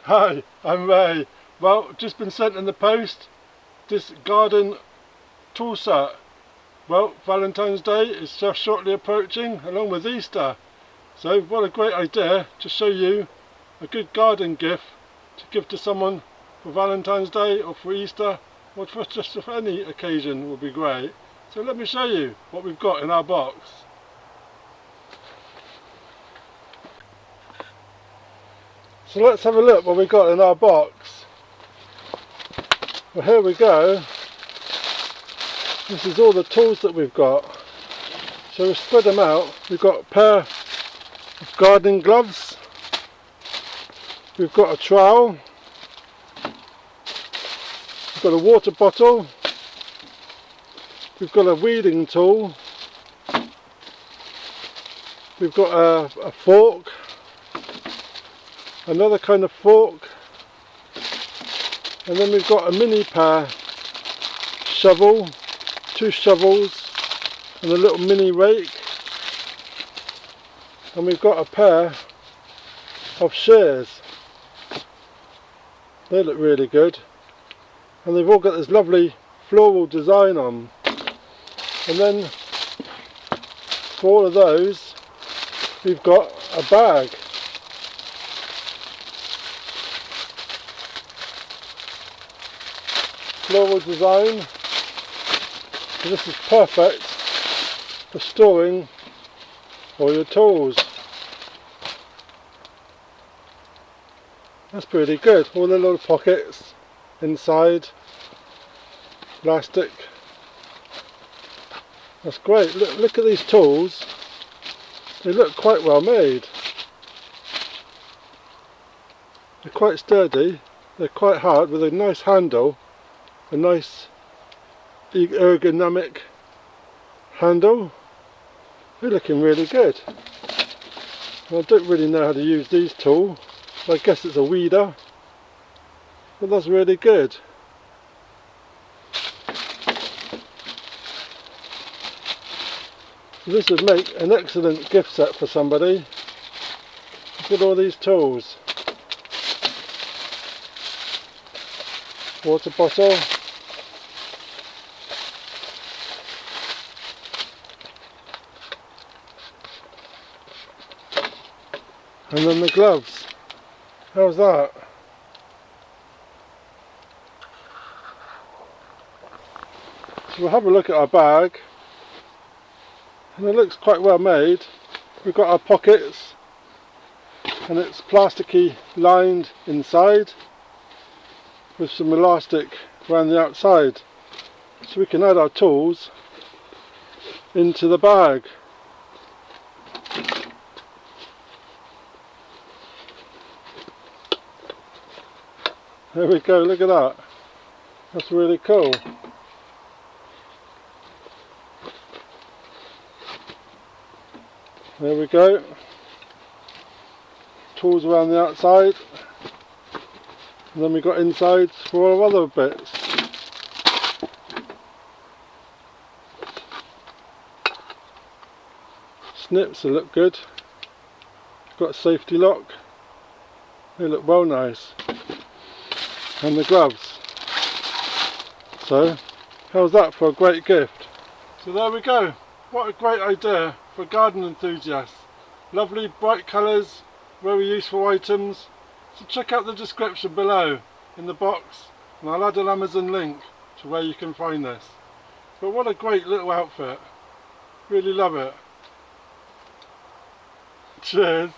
Hi, I'm Ray. Well, just been sent in the post this garden tool set. Well, Valentine's Day is just shortly approaching, along with Easter. So what a great idea to show you a good garden gift to give to someone for Valentine's Day or for Easter, or for just for any occasion would be great. So let me show you what we've got in our box. So let's have a look what we've got in our box. Well, here we go. This is all the tools that we've got. So we spread them out. We've got a pair of gardening gloves. We've got a trowel. We've got a water bottle. We've got a weeding tool. We've got a fork. Another kind of fork, and then we've got a mini pair shovel, 2 shovels and a little mini rake, and we've got a pair of shears. They look really good, and they've all got this lovely floral design on. And then for all of those we've got a bag. Floral design, so this is perfect for storing all your tools. That's pretty good. All the little pockets inside, plastic. That's great. Look at these tools. They look quite well made. They're quite sturdy. They're quite hard with a nice handle. A nice ergonomic handle. They're looking really good. I don't really know how to use these tools. I guess it's a weeder, but that's really good. So this would make an excellent gift set for somebody. Look at all these tools. Water bottle. And then the gloves. How's that? So we'll have a look at our bag, and it looks quite well made. We've got our pockets, and it's plasticky lined inside with some elastic around the outside, so we can add our tools into the bag. There we go, look at that. That's really cool. There we go. Tools around the outside. And then we've got insides for all other bits. Snips, they look good. Got a safety lock. They look well nice. And the gloves. So, how's that for a great gift? So there we go. What a great idea for garden enthusiasts. Lovely bright colours, very useful items. So check out the description below in the box, and I'll add an Amazon link to where you can find this. But what a great little outfit. Really love it. Cheers.